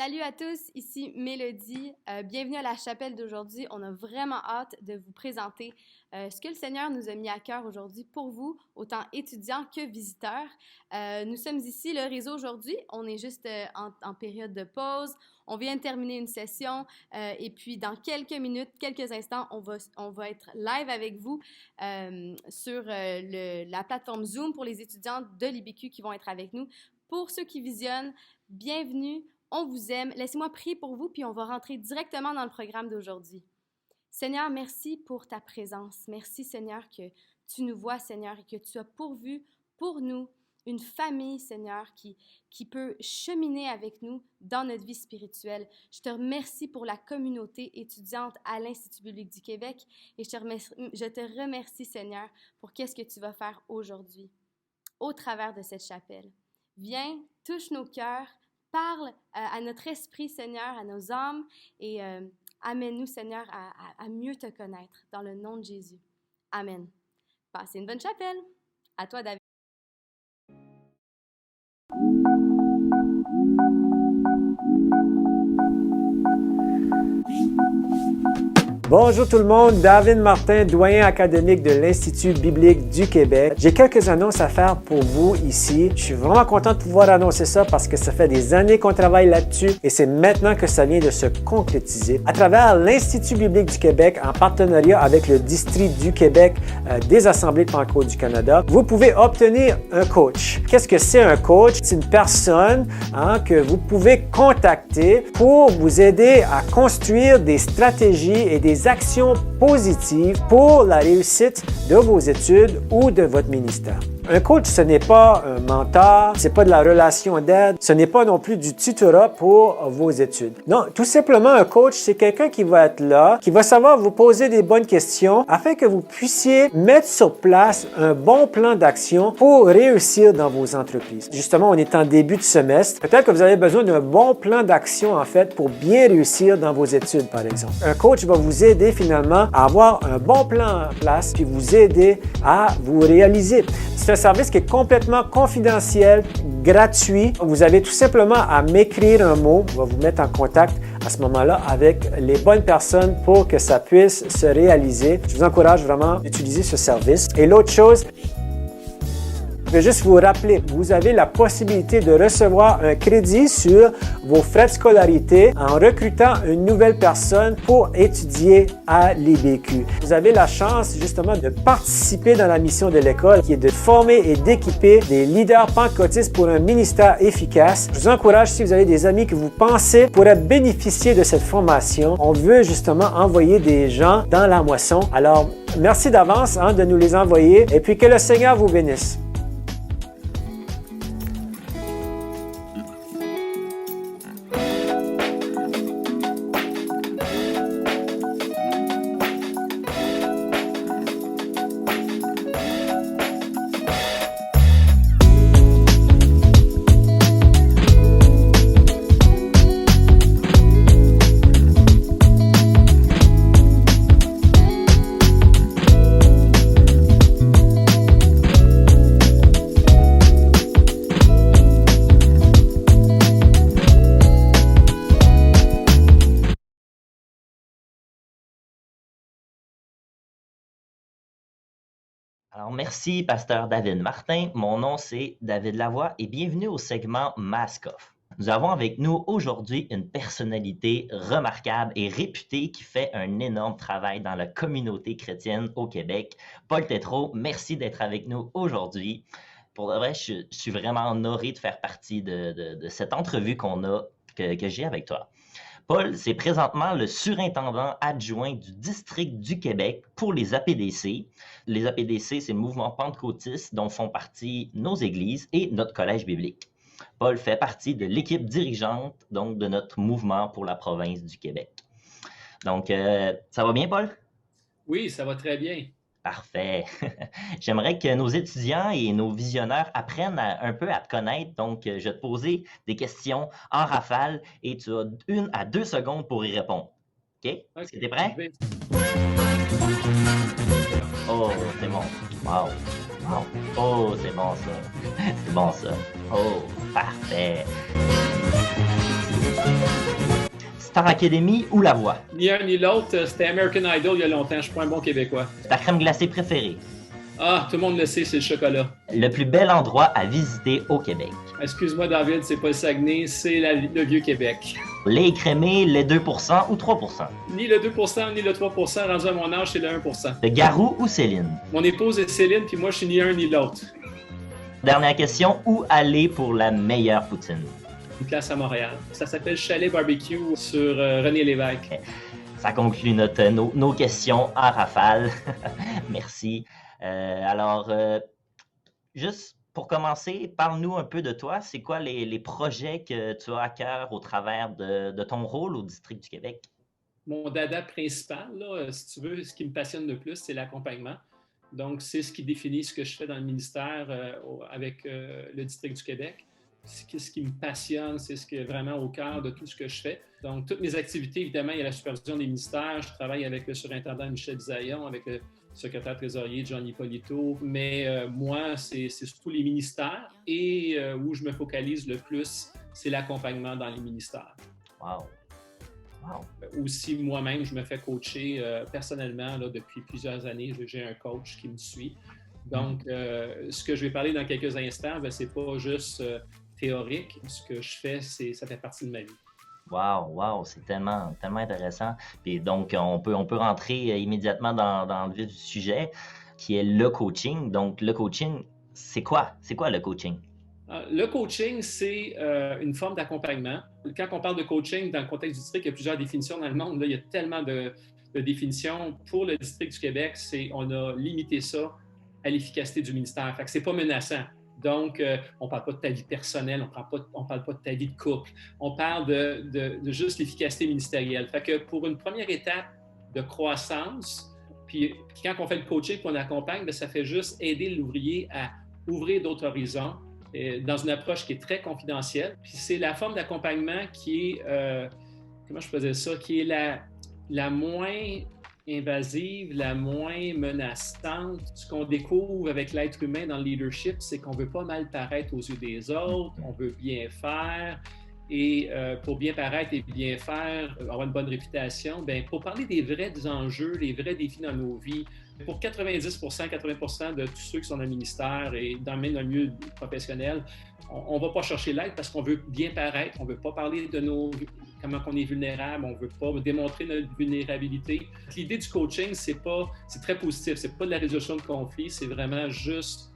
Salut à tous, ici Mélodie. Bienvenue à la chapelle d'aujourd'hui. On a vraiment hâte de vous présenter ce que le Seigneur nous a mis à cœur aujourd'hui pour vous, autant étudiants que visiteurs. Nous sommes ici, le réseau aujourd'hui. On est juste en période de pause. On vient de terminer une session et puis dans quelques minutes, quelques instants, on va être live avec vous sur la plateforme Zoom pour les étudiants de l'IBQ qui vont être avec nous. Pour ceux qui visionnent, bienvenue. On vous aime. Laissez-moi prier pour vous, puis on va rentrer directement dans le programme d'aujourd'hui. Seigneur, merci pour ta présence. Merci, Seigneur, que tu nous vois, Seigneur, et que tu as pourvu pour nous une famille, Seigneur, qui peut cheminer avec nous dans notre vie spirituelle. Je te remercie pour la communauté étudiante à l'Institut biblique du Québec et je te remercie, Seigneur, pour qu'est-ce que tu vas faire aujourd'hui au travers de cette chapelle. Viens, touche nos cœurs, parle à notre esprit, Seigneur, à nos âmes et amène-nous, Seigneur, à mieux te connaître dans le nom de Jésus. Amen. Passez une bonne chapelle. À toi, David. Bonjour tout le monde, David Martin, doyen académique de l'Institut biblique du Québec. J'ai quelques annonces à faire pour vous ici. Je suis vraiment content de pouvoir annoncer ça parce que ça fait des années qu'on travaille là-dessus et c'est maintenant que ça vient de se concrétiser. À travers l'Institut biblique du Québec, en partenariat avec le district du Québec des Assemblées de Pentecôte du Canada, vous pouvez obtenir un coach. Qu'est-ce que c'est un coach? C'est une personne que vous pouvez contacter pour vous aider à construire des stratégies et des actions positives pour la réussite de vos études ou de votre ministère. Un coach, ce n'est pas un mentor, ce n'est pas de la relation d'aide, ce n'est pas non plus du tutorat pour vos études. Non, tout simplement, un coach, c'est quelqu'un qui va être là, qui va savoir vous poser des bonnes questions afin que vous puissiez mettre sur place un bon plan d'action pour réussir dans vos entreprises. Justement, on est en début de semestre. Peut-être que vous avez besoin d'un bon plan d'action, en fait, pour bien réussir dans vos études, par exemple. Un coach va vous aider finalement à avoir un bon plan en place puis vous aider à vous réaliser. C'est un service qui est complètement confidentiel, gratuit. Vous avez tout simplement à m'écrire un mot. On va vous mettre en contact à ce moment-là avec les bonnes personnes pour que ça puisse se réaliser. Je vous encourage vraiment d'utiliser ce service. Et l'autre chose, je vais juste vous rappeler, vous avez la possibilité de recevoir un crédit sur vos frais de scolarité en recrutant une nouvelle personne pour étudier à l'IBQ. Vous avez la chance justement de participer dans la mission de l'école qui est de former et d'équiper des leaders pentecôtistes pour un ministère efficace. Je vous encourage, si vous avez des amis que vous pensez pourraient bénéficier de cette formation, on veut justement envoyer des gens dans la moisson. Alors, merci d'avance de nous les envoyer et puis que le Seigneur vous bénisse. Alors, merci, pasteur David Martin. Mon nom, c'est David Lavoie et bienvenue au segment Mask Off. Nous avons avec nous aujourd'hui une personnalité remarquable et réputée qui fait un énorme travail dans la communauté chrétienne au Québec. Paul Tétrault, merci d'être avec nous aujourd'hui. Pour de vrai, je suis vraiment honoré de faire partie de cette entrevue que j'ai avec toi. Paul, c'est présentement le surintendant adjoint du district du Québec pour les APDC. Les APDC, c'est le mouvement pentecôtiste dont font partie nos églises et notre collège biblique. Paul fait partie de l'équipe dirigeante donc, de notre mouvement pour la province du Québec. Donc, ça va bien, Paul? Oui, ça va très bien. Parfait. J'aimerais que nos étudiants et nos visionnaires apprennent un peu à te connaître. Donc, je vais te poser des questions en rafale et tu as 1 à 2 secondes pour y répondre. OK? Est-ce que tu es prêt? Oh, c'est bon. Wow. Oh, c'est bon ça. C'est bon ça. Oh, parfait. Star Academy ou La Voix? Ni un ni l'autre, c'était American Idol il y a longtemps. Je suis pas un bon Québécois. Ta crème glacée préférée? Ah, tout le monde le sait, c'est le chocolat. Le plus bel endroit à visiter au Québec? Excuse-moi, David, c'est pas le Saguenay, c'est le Vieux-Québec. Lait écrémé, les 2% ou 3%? Ni le 2%, ni le 3%, rendu à mon âge, c'est le 1%. De Garou ou Céline? Mon épouse est Céline, puis moi, je suis ni un ni l'autre. Dernière question, où aller pour la meilleure poutine? Une place à Montréal. Ça s'appelle Chalet Barbecue sur René Lévesque. Ça conclut nos questions en rafale. Merci. Juste pour commencer, parle-nous un peu de toi. C'est quoi les projets que tu as à cœur au travers de ton rôle au District du Québec? Mon dada principal, là, si tu veux, ce qui me passionne le plus, c'est l'accompagnement. Donc, c'est ce qui définit ce que je fais dans le ministère avec le District du Québec. Ce qui me passionne, c'est ce qui est vraiment au cœur de tout ce que je fais. Donc, toutes mes activités, évidemment, il y a la supervision des ministères. Je travaille avec le surintendant Michel Bisaillon, avec le secrétaire trésorier John Hippolito. Mais moi, c'est surtout les ministères et où je me focalise le plus, c'est l'accompagnement dans les ministères. Wow! Wow. Aussi, moi-même, je me fais coacher personnellement là, depuis plusieurs années. J'ai un coach qui me suit. Donc, ce que je vais parler dans quelques instants, c'est pas juste théorique. Ce que je fais, ça fait partie de ma vie. Wow, c'est tellement intéressant. Puis donc, on peut rentrer immédiatement dans le vif du sujet, qui est le coaching. Donc, le coaching, c'est quoi? C'est quoi le coaching? Le coaching, c'est une forme d'accompagnement. Quand on parle de coaching dans le contexte du district, il y a plusieurs définitions dans le monde. Là, il y a tellement de définitions. Pour le District du Québec, on a limité ça à l'efficacité du ministère. Fait que c'est pas menaçant. Donc, on ne parle pas de ta vie personnelle, on parle pas de ta vie de couple. On parle de juste l'efficacité ministérielle. Fait que pour une première étape de croissance, puis quand on fait le coaching qu'on accompagne, bien, ça fait juste aider l'ouvrier à ouvrir d'autres horizons dans une approche qui est très confidentielle. Puis c'est la forme d'accompagnement qui est, comment je faisais ça, qui est la moins invasive, la moins menaçante. Ce qu'on découvre avec l'être humain dans le leadership, c'est qu'on ne veut pas mal paraître aux yeux des autres, on veut bien faire. Et pour bien paraître et bien faire, avoir une bonne réputation, bien, pour parler des vrais enjeux, les vrais défis dans nos vies, pour 80% de tous ceux qui sont dans le ministère et même dans le milieu professionnel, on ne va pas chercher l'aide parce qu'on veut bien paraître, on ne veut pas parler de comment on est vulnérable, on ne veut pas démontrer notre vulnérabilité. L'idée du coaching, c'est très positif, c'est pas de la résolution de conflit, c'est vraiment juste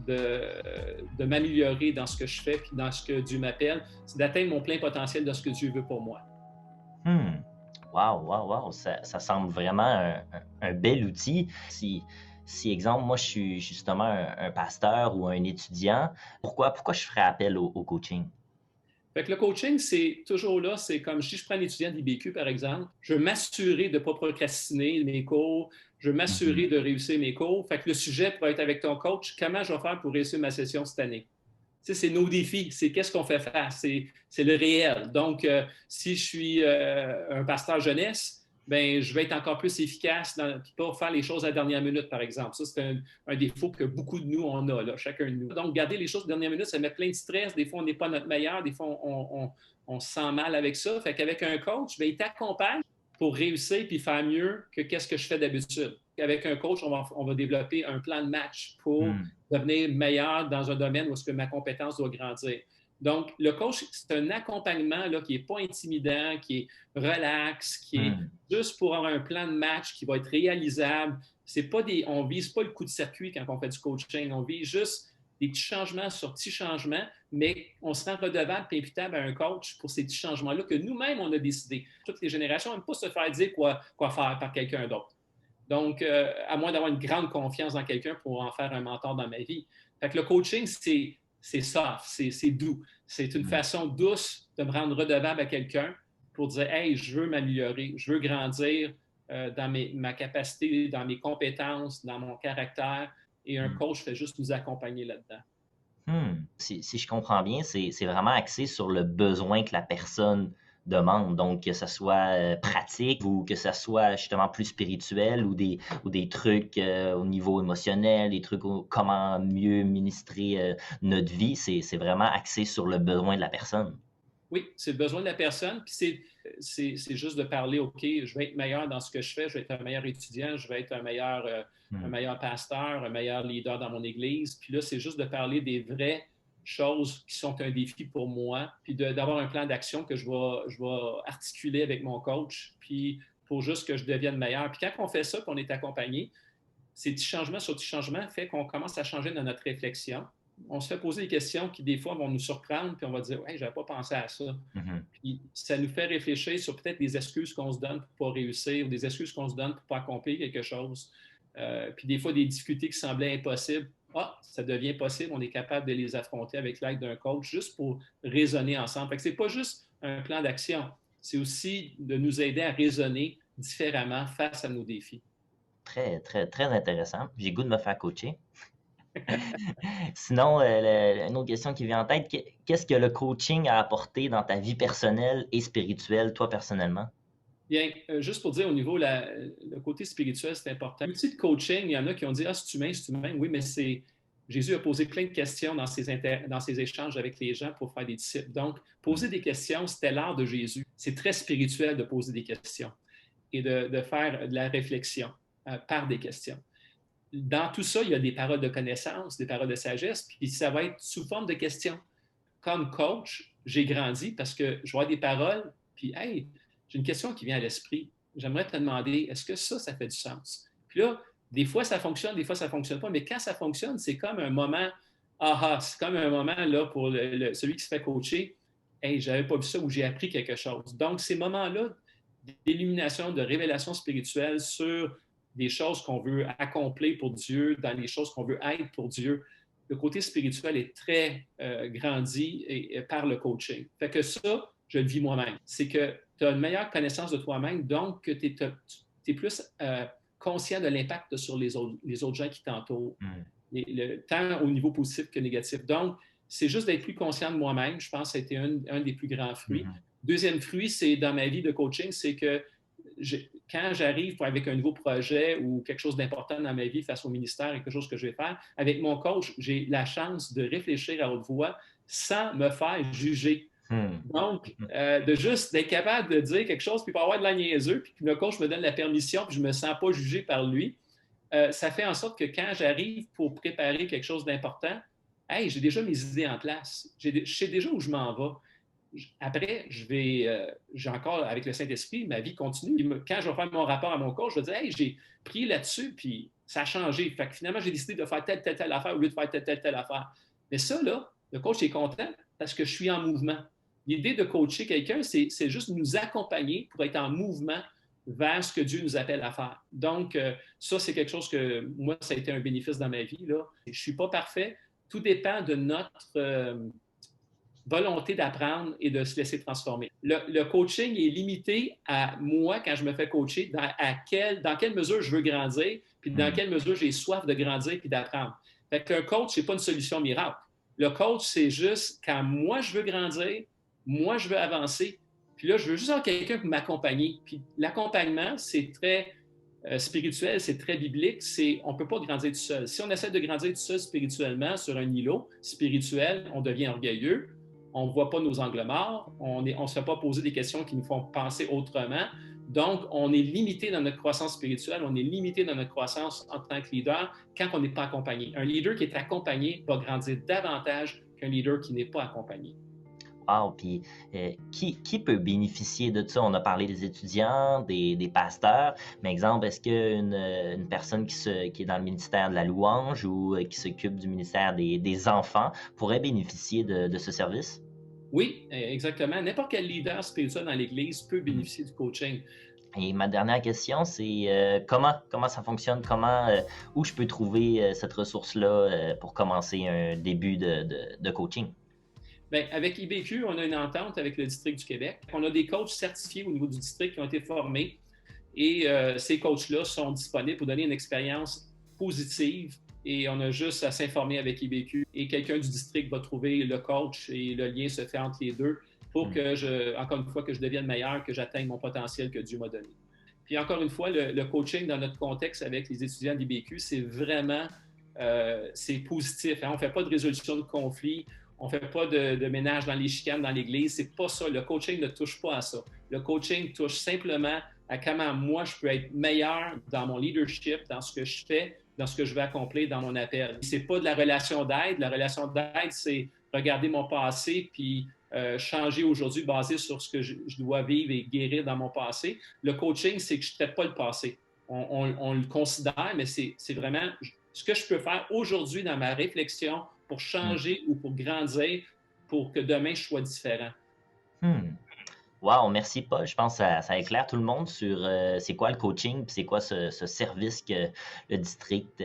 de m'améliorer dans ce que je fais puis dans ce que Dieu m'appelle, c'est d'atteindre mon plein potentiel de ce que Dieu veut pour moi. Wow. Ça semble vraiment un bel outil. Si exemple, moi, je suis justement un pasteur ou un étudiant, pourquoi je ferais appel au coaching? Fait que le coaching, c'est toujours là, c'est comme si je prends un étudiant d'IBQ, par exemple, je veux m'assurer de ne pas procrastiner mes cours, je veux m'assurer de réussir mes cours. Fait que le sujet pourrait être avec ton coach, comment je vais faire pour réussir ma session cette année? Tu sais, c'est nos défis, c'est qu'est-ce qu'on fait faire, c'est le réel. Donc, si je suis un pasteur jeunesse, ben, je vais être encore plus efficace pour faire les choses à la dernière minute, par exemple. Ça, c'est un défaut que beaucoup de nous, on a, là, chacun de nous. Donc, garder les choses à la dernière minute, ça met plein de stress. Des fois, on n'est pas notre meilleur. Des fois, on se sent mal avec ça. Fait qu'avec un coach, ben, il t'accompagne pour réussir puis faire mieux que qu'est-ce que je fais d'habitude. Avec un coach, on va développer un plan de match pour devenir meilleur dans un domaine où est-ce que ma compétence doit grandir. Donc, le coach, c'est un accompagnement là, qui n'est pas intimidant, qui est relax, qui est juste pour avoir un plan de match qui va être réalisable. On ne vise pas le coup de circuit quand on fait du coaching. On vise juste des petits changements sur petits changements, mais on se rend redevable et imputable à un coach pour ces petits changements-là que nous-mêmes, on a décidé. Toutes les générations n'aiment pas se faire dire quoi faire par quelqu'un d'autre. Donc, à moins d'avoir une grande confiance dans quelqu'un pour en faire un mentor dans ma vie. Fait que le coaching, c'est soft, c'est doux. C'est une façon douce de me rendre redevable à quelqu'un pour dire « Hey, je veux m'améliorer, je veux grandir dans ma capacité, dans mes compétences, dans mon caractère. » Et un coach fait juste nous accompagner là-dedans. Si je comprends bien, c'est vraiment axé sur le besoin que la personne demande. Donc, que ce soit pratique ou que ce soit justement plus spirituel ou des trucs au niveau émotionnel, des trucs comment mieux ministrer notre vie, c'est vraiment axé sur le besoin de la personne. Oui, c'est le besoin de la personne. Puis c'est juste de parler, OK, je vais être meilleur dans ce que je fais, je vais être un meilleur étudiant, je vais être un meilleur pasteur, un meilleur leader dans mon église. Puis là, c'est juste de parler des vraies choses qui sont un défi pour moi, puis d'avoir un plan d'action que je vais articuler avec mon coach, puis pour juste que je devienne meilleur. Puis quand on fait ça, qu'on est accompagné, ces petits changements sur petits changements fait qu'on commence à changer dans notre réflexion. On se fait poser des questions qui, des fois, vont nous surprendre, puis on va dire « Hey, je n'avais pas pensé à ça. » Puis ça nous fait réfléchir sur peut-être des excuses qu'on se donne pour ne pas réussir ou des excuses qu'on se donne pour ne pas accomplir quelque chose. Puis des fois, des difficultés qui semblaient impossibles. Ah, ça devient possible, on est capable de les affronter avec l'aide d'un coach juste pour raisonner ensemble. Fait que ce n'est pas juste un plan d'action, c'est aussi de nous aider à raisonner différemment face à nos défis. Très, très, très intéressant. J'ai le goût de me faire coacher. Sinon, une autre question qui vient en tête, qu'est-ce que le coaching a apporté dans ta vie personnelle et spirituelle, toi personnellement? Bien, juste pour dire au niveau, le côté spirituel, c'est important. L'outil de coaching, il y en a qui ont dit « Ah, c'est humain, c'est humain. » Oui, mais Jésus a posé plein de questions dans ses échanges avec les gens pour faire des disciples. Donc, poser des questions, c'était l'art de Jésus. C'est très spirituel de poser des questions et de faire de la réflexion par des questions. Dans tout ça, il y a des paroles de connaissance, des paroles de sagesse, puis ça va être sous forme de questions. Comme coach, j'ai grandi parce que je vois des paroles, puis « Hey, j'ai une question qui vient à l'esprit. J'aimerais te demander, est-ce que ça fait du sens? » Puis là, des fois, ça fonctionne, des fois, ça ne fonctionne pas. Mais quand ça fonctionne, c'est comme un moment, c'est comme un moment là, pour celui qui se fait coacher. Hey, je n'avais pas vu ça ou j'ai appris quelque chose. Donc, ces moments-là d'illumination, de révélation spirituelle sur des choses qu'on veut accomplir pour Dieu, dans les choses qu'on veut être pour Dieu, le côté spirituel est très grandi par le coaching. Fait que ça, je le vis moi-même. C'est que tu as une meilleure connaissance de toi-même, donc tu es plus conscient de l'impact sur les autres gens qui t'entourent, tant au niveau positif que négatif. Donc, c'est juste d'être plus conscient de moi-même. Je pense que ça a été un des plus grands fruits. Deuxième fruit, c'est dans ma vie de coaching, c'est que quand j'arrive avec un nouveau projet ou quelque chose d'important dans ma vie face au ministère, quelque chose que je vais faire, avec mon coach, j'ai la chance de réfléchir à haute voix sans me faire juger. Donc, de juste d'être capable de dire quelque chose, puis pas avoir de la niaiseux, puis que le coach me donne la permission, puis je ne me sens pas jugé par lui, ça fait en sorte que quand j'arrive pour préparer quelque chose d'important, hey, j'ai déjà mes idées en place. Je sais déjà où je m'en vais. Après, j'ai encore, avec le Saint-Esprit, ma vie continue. Quand je vais faire mon rapport à mon coach, je vais dire, hey, j'ai prié là-dessus, puis ça a changé. Fait que finalement, j'ai décidé de faire telle affaire au lieu de faire telle affaire. Mais ça, là, le coach est content parce que je suis en mouvement. L'idée de coacher quelqu'un, c'est juste nous accompagner pour être en mouvement vers ce que Dieu nous appelle à faire. Donc, ça, c'est quelque chose que, moi, ça a été un bénéfice dans ma vie, là. Je ne suis pas parfait. Tout dépend de notre volonté d'apprendre et de se laisser transformer. Le coaching est limité à moi, quand je me fais coacher, dans quelle mesure je veux grandir, puis dans quelle mesure j'ai soif de grandir puis d'apprendre. Fait qu'un coach, ce n'est pas une solution miracle. Le coach, c'est juste quand moi, je veux grandir, moi, je veux avancer, puis là, je veux juste avoir quelqu'un pour m'accompagner. Puis l'accompagnement, c'est très spirituel, c'est très biblique, on ne peut pas grandir tout seul. Si on essaie de grandir tout seul spirituellement sur un îlot spirituel, on devient orgueilleux, on ne voit pas nos angles morts, on ne se fait pas poser des questions qui nous font penser autrement. Donc, on est limité dans notre croissance spirituelle, on est limité dans notre croissance en tant que leader quand on n'est pas accompagné. Un leader qui est accompagné va grandir davantage qu'un leader qui n'est pas accompagné. Wow, puis qui peut bénéficier de ça? On a parlé des étudiants, des pasteurs, mais exemple, est-ce qu'une personne qui est dans le ministère de la louange ou qui s'occupe du ministère des enfants pourrait bénéficier de ce service? Oui, exactement. N'importe quel leader spirituel dans l'Église peut bénéficier du coaching. Et ma dernière question, c'est comment ça fonctionne? Où je peux trouver cette ressource-là pour commencer un début de coaching? Bien, avec IBQ, on a une entente avec le district du Québec. On a des coachs certifiés au niveau du district qui ont été formés et ces coachs-là sont disponibles pour donner une expérience positive et on a juste à s'informer avec IBQ et quelqu'un du district va trouver le coach et le lien se fait entre les deux pour que encore une fois, que je devienne meilleur, que j'atteigne mon potentiel que Dieu m'a donné. Puis encore une fois, le coaching dans notre contexte avec les étudiants d'IBQ, c'est vraiment c'est positif. Hein? On ne fait pas de résolution de conflit. On ne fait pas de ménage dans les chicanes, dans l'Église. C'est pas ça. Le coaching ne touche pas à ça. Le coaching touche simplement à comment moi, je peux être meilleur dans mon leadership, dans ce que je fais, dans ce que je vais accomplir dans mon appel. C'est pas de la relation d'aide. La relation d'aide, c'est regarder mon passé puis changer aujourd'hui basé sur ce que je dois vivre et guérir dans mon passé. Le coaching, c'est que je ne traite pas le passé. On le considère, mais c'est vraiment ce que je peux faire aujourd'hui dans ma réflexion pour changer ou pour grandir pour que demain, je sois différent. Wow, merci Paul. Je pense que ça éclaire tout le monde sur c'est quoi le coaching et c'est quoi ce service que le district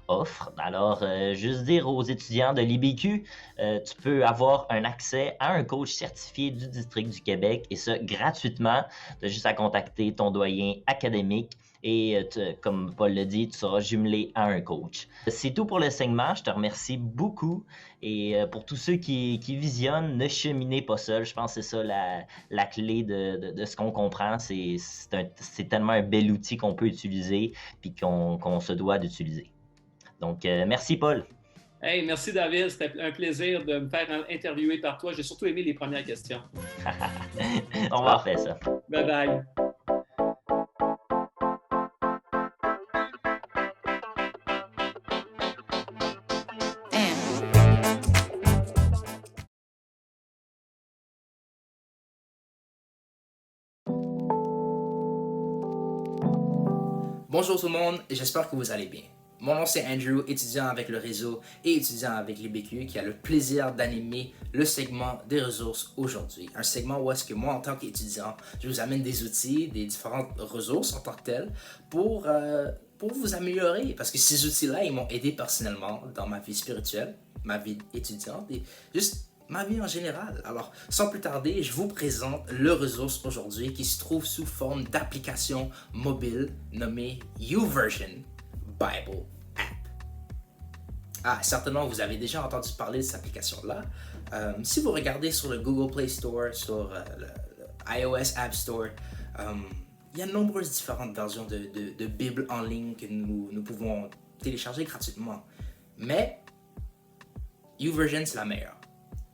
offre. Alors, juste dire aux étudiants de l'IBQ, tu peux avoir un accès à un coach certifié du district du Québec et ça gratuitement. Tu as juste à contacter ton doyen académique et comme Paul l'a dit, tu seras jumelé à un coach. C'est tout pour le segment. Je te remercie beaucoup. Et pour tous ceux qui visionnent, ne cheminez pas seul. Je pense que c'est ça la clé de ce qu'on comprend. C'est tellement un bel outil qu'on peut utiliser puis qu'on se doit d'utiliser. Donc, merci Paul. Hey, merci David. C'était un plaisir de me faire interviewer par toi. J'ai surtout aimé les premières questions. On va refaire ça. Bye bye. Bonjour tout le monde, j'espère que vous allez bien. Mon nom c'est Andrew, étudiant avec le réseau et étudiant avec l'IBQ qui a le plaisir d'animer le segment des ressources aujourd'hui. Un segment où est-ce que moi en tant qu'étudiant, je vous amène des outils, des différentes ressources en tant que telles pour vous améliorer. Parce que ces outils-là, ils m'ont aidé personnellement dans ma vie spirituelle, ma vie étudiante et juste ma vie en général. Alors, sans plus tarder, je vous présente le ressource aujourd'hui qui se trouve sous forme d'application mobile nommée YouVersion Bible App. Ah, certainement, vous avez déjà entendu parler de cette application-là. Si vous regardez sur le Google Play Store, sur le iOS App Store, il y a de nombreuses différentes versions de Bible en ligne que nous pouvons télécharger gratuitement. Mais YouVersion, c'est la meilleure.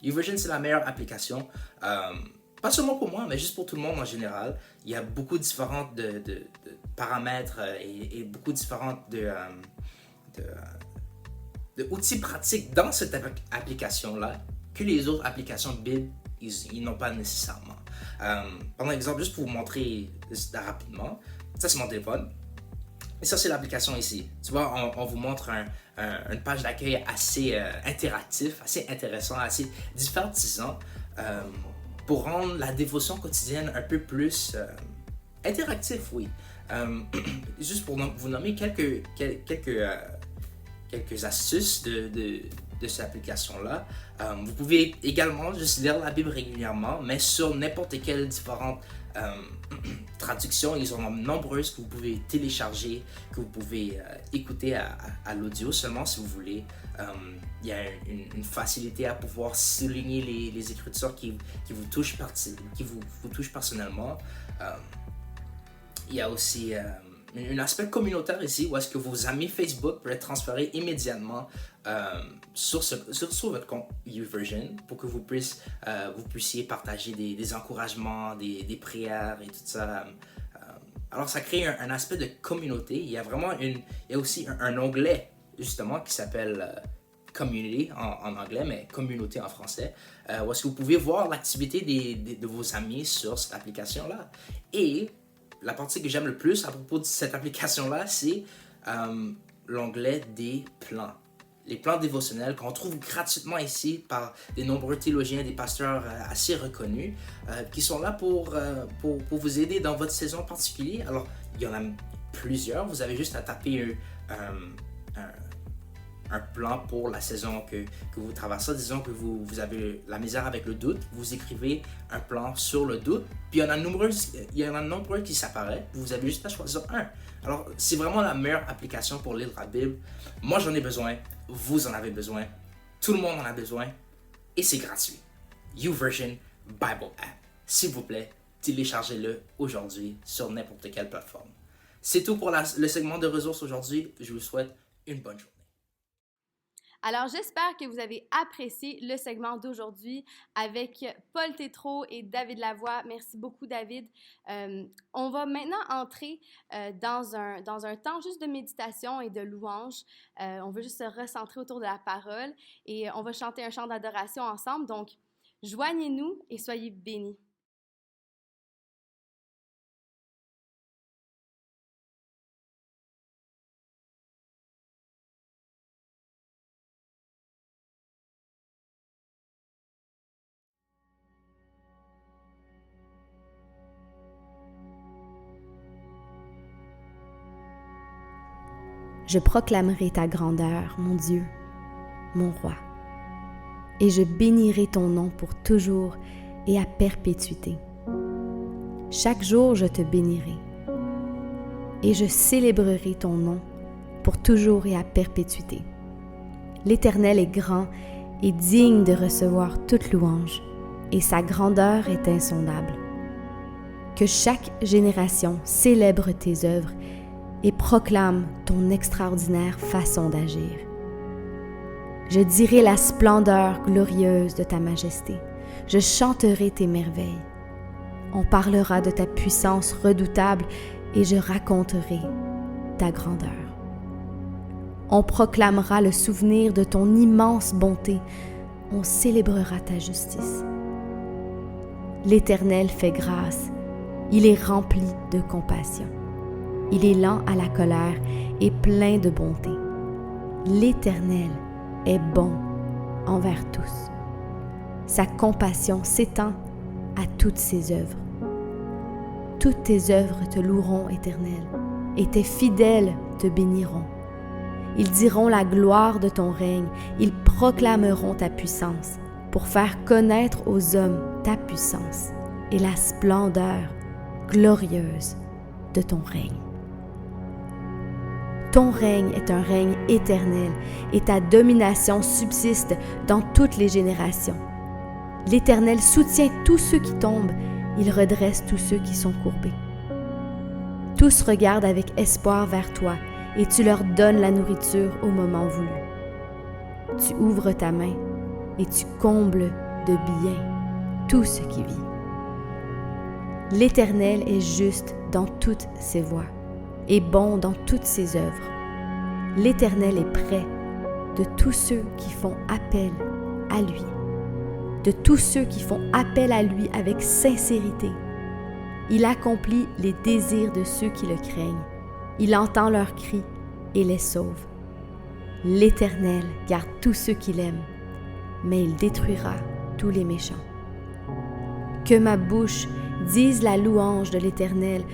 YouVersion, c'est la meilleure application, pas seulement pour moi, mais juste pour tout le monde en général. Il y a beaucoup différents de paramètres et beaucoup différentes de outils pratiques dans cette application-là que les autres applications Bible, ils n'ont pas nécessairement. Par exemple, juste pour vous montrer rapidement, ça c'est mon téléphone. Et ça, c'est l'application ici. Tu vois, on vous montre une page d'accueil assez interactif, assez intéressant, assez divertissant pour rendre la dévotion quotidienne un peu plus interactif, oui. Juste pour vous nommer quelques astuces de cette application-là. Vous pouvez également juste lire la Bible régulièrement, mais sur n'importe quelle différente traduction, ils en ont nombreuses que vous pouvez télécharger, que vous pouvez écouter à l'audio seulement si vous voulez. Il y a une facilité à pouvoir souligner les écritures qui vous touchent personnellement. Il y a aussi un aspect communautaire ici où est-ce que vos amis Facebook peuvent être transférés immédiatement sur votre compte YouVersion pour que vous puissiez partager des encouragements, des prières et tout ça. Alors ça crée un aspect de communauté. Il y a aussi un onglet justement qui s'appelle Community en anglais, mais communauté en français, où est-ce que vous pouvez voir l'activité de vos amis sur cette application-là. Et la partie que j'aime le plus à propos de cette application-là, c'est l'onglet des plans. Les plans dévotionnels qu'on trouve gratuitement ici par des nombreux théologiens, des pasteurs assez reconnus, qui sont là pour vous aider dans votre saison particulière. Alors, il y en a plusieurs. Vous avez juste à taper un plan pour la saison que vous traversez. Disons que vous avez la misère avec le doute, vous écrivez un plan sur le doute, puis il y en a nombreux qui s'apparaissent, vous avez juste à choisir un. Alors, c'est vraiment la meilleure application pour lire la Bible. Moi, j'en ai besoin, vous en avez besoin, tout le monde en a besoin, et c'est gratuit. YouVersion Bible App. S'il vous plaît, téléchargez-le aujourd'hui sur n'importe quelle plateforme. C'est tout pour le segment de ressources aujourd'hui. Je vous souhaite une bonne journée. Alors, j'espère que vous avez apprécié le segment d'aujourd'hui avec Paul Tétrault et David Lavoie. Merci beaucoup, David. On va maintenant entrer dans un temps juste de méditation et de louange. On veut juste se recentrer autour de la parole et on va chanter un chant d'adoration ensemble. Donc, joignez-nous et soyez bénis. Je proclamerai ta grandeur, mon Dieu, mon roi, et je bénirai ton nom pour toujours et à perpétuité. Chaque jour, je te bénirai, et je célébrerai ton nom pour toujours et à perpétuité. L'Éternel est grand et digne de recevoir toute louange, et sa grandeur est insondable. Que chaque génération célèbre tes œuvres et proclame ton extraordinaire façon d'agir. Je dirai la splendeur glorieuse de ta majesté. Je chanterai tes merveilles. On parlera de ta puissance redoutable et je raconterai ta grandeur. On proclamera le souvenir de ton immense bonté. On célébrera ta justice. L'Éternel fait grâce. Il est rempli de compassion. Il est lent à la colère et plein de bonté. L'Éternel est bon envers tous. Sa compassion s'étend à toutes ses œuvres. Toutes tes œuvres te loueront, Éternel, et tes fidèles te béniront. Ils diront la gloire de ton règne, ils proclameront ta puissance pour faire connaître aux hommes ta puissance et la splendeur glorieuse de ton règne. Ton règne est un règne éternel et ta domination subsiste dans toutes les générations. L'Éternel soutient tous ceux qui tombent, il redresse tous ceux qui sont courbés. Tous regardent avec espoir vers toi et tu leur donnes la nourriture au moment voulu. Tu ouvres ta main et tu combles de bien tout ce qui vit. L'Éternel est juste dans toutes ses voies et bon dans toutes ses œuvres. L'Éternel est près de tous ceux qui font appel à lui, de tous ceux qui font appel à lui avec sincérité. Il accomplit les désirs de ceux qui le craignent. Il entend leurs cris et les sauve. L'Éternel garde tous ceux qui l'aiment, mais il détruira tous les méchants. Que ma bouche dise la louange de l'Éternel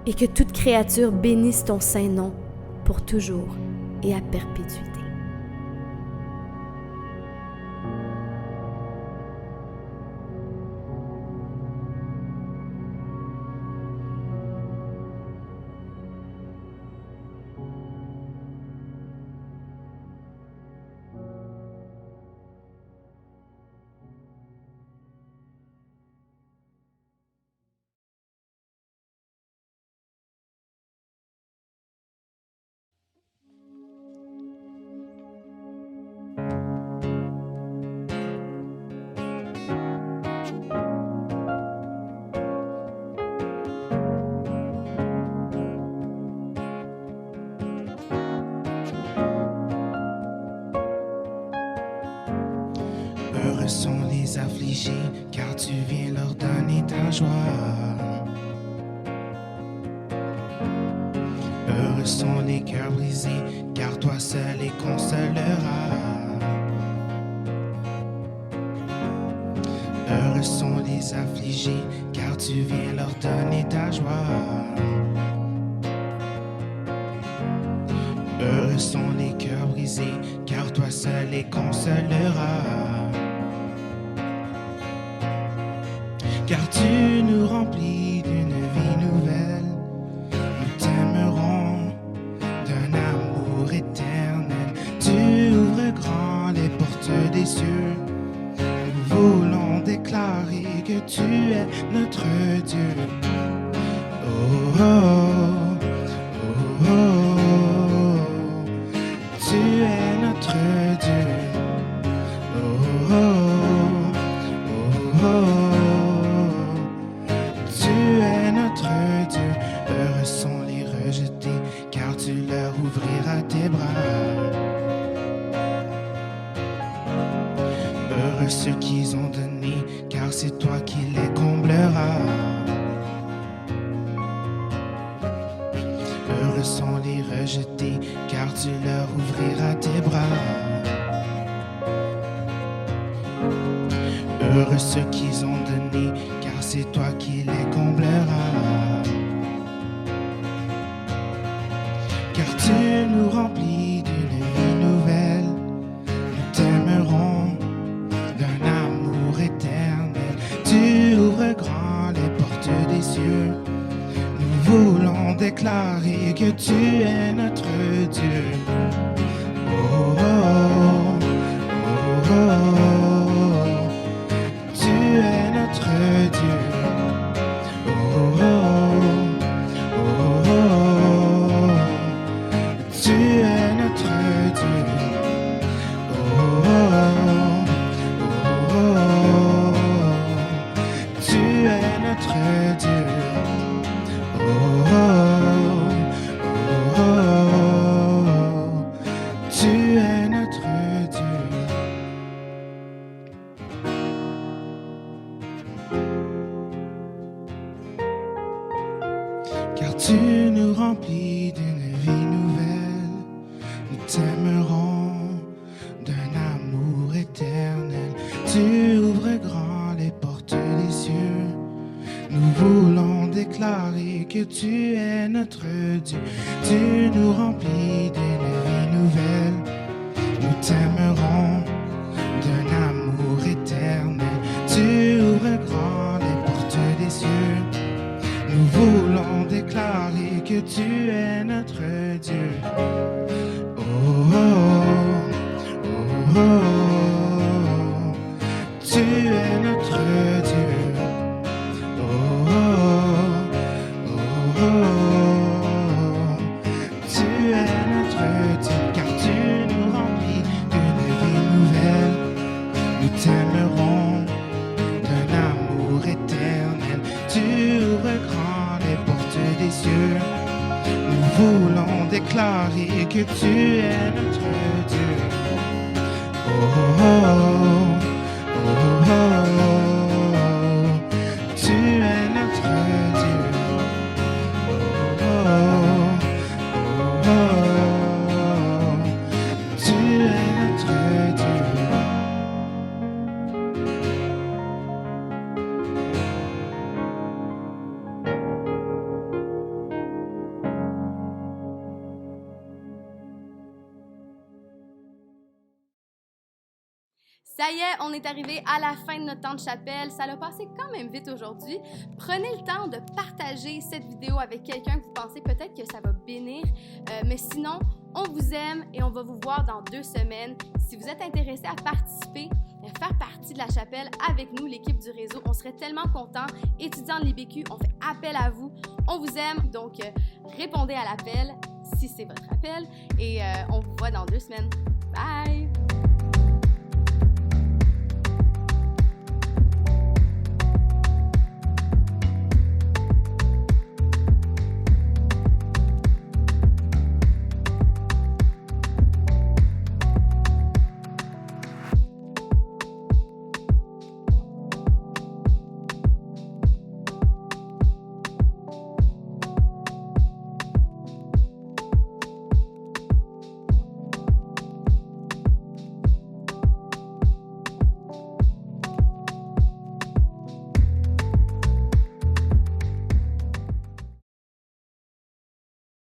et que toute créature bénisse ton saint nom pour toujours et à perpétuité. Heureux sont les affligés, car tu viens leur donner ta joie. Heureux sont les cœurs brisés, car toi seul les consoleras. Heureux sont les affligés, car tu viens leur donner ta joie. Heureux sont les cœurs brisés, car toi seul les consoleras. Car tu nous remplis d'une vie nouvelle, nous t'aimerons d'un amour éternel. Tu ouvres grand les portes des cieux, nous voulons déclarer que tu es notre Dieu. Oh, oh, oh, oh, oh. Tu es notre Dieu. Heureux ceux qu'ils ont donné, car c'est toi qui les combleras. Heureux sont les rejetés, car tu leur ouvriras tes bras. Heureux ceux qu'ils ont donné, car c'est toi qui les combleras. Car tu nous remplis d'une vie nouvelle, nous t'aimerons d'un amour éternel. Tu ouvres grand les portes des cieux, nous voulons déclarer que tu es notre Dieu. Oh, oh, oh, oh, oh. Tu es notre Dieu. Oh, oh, oh, oh. Tu es notre Dieu. Oh, oh, oh, oh. Tu es notre Dieu. Oh, oh, oh, oh. Tu es notre Dieu. Car tu nous remplis d'une vie nouvelle, nous t'aimerons d'un amour éternel. Tu ouvres grand les portes des cieux, nous voulons déclarer que tu es notre Dieu. Tu nous remplis d'une vie nouvelle, nous t'aimerons d'un amour éternel. Tu ouvres grand les portes des cieux, nous voulons déclarer que tu es notre Dieu. Oh, oh, oh, oh, oh. Tu es notre Dieu. Oh, oh, oh, oh. Tu es notre Dieu, car tu nous remplis d'une vie nouvelle. Nous t'aimerons d'un amour éternel. Tu ouvres grand les portes des cieux, nous voulons déclarer que tu es notre Dieu. Oh, oh, oh, oh, oh. Tu es notre Dieu. Oh, oh, oh, oh. Tu es notre Dieu. Ça y est, on est arrivé à la fin de notre temps de chapelle. Ça l'a passé quand même vite aujourd'hui. Prenez le temps de partager cette vidéo avec quelqu'un que vous pensez peut-être que ça va bénir. Mais sinon, on vous aime et on va vous voir dans 2 semaines. Si vous êtes intéressé à participer, à faire partie de la chapelle avec nous, l'équipe du réseau, on serait tellement contents. Étudiants de l'IBQ, on fait appel à vous. On vous aime, donc répondez à l'appel si c'est votre appel. Et on vous voit dans 2 semaines. Bye!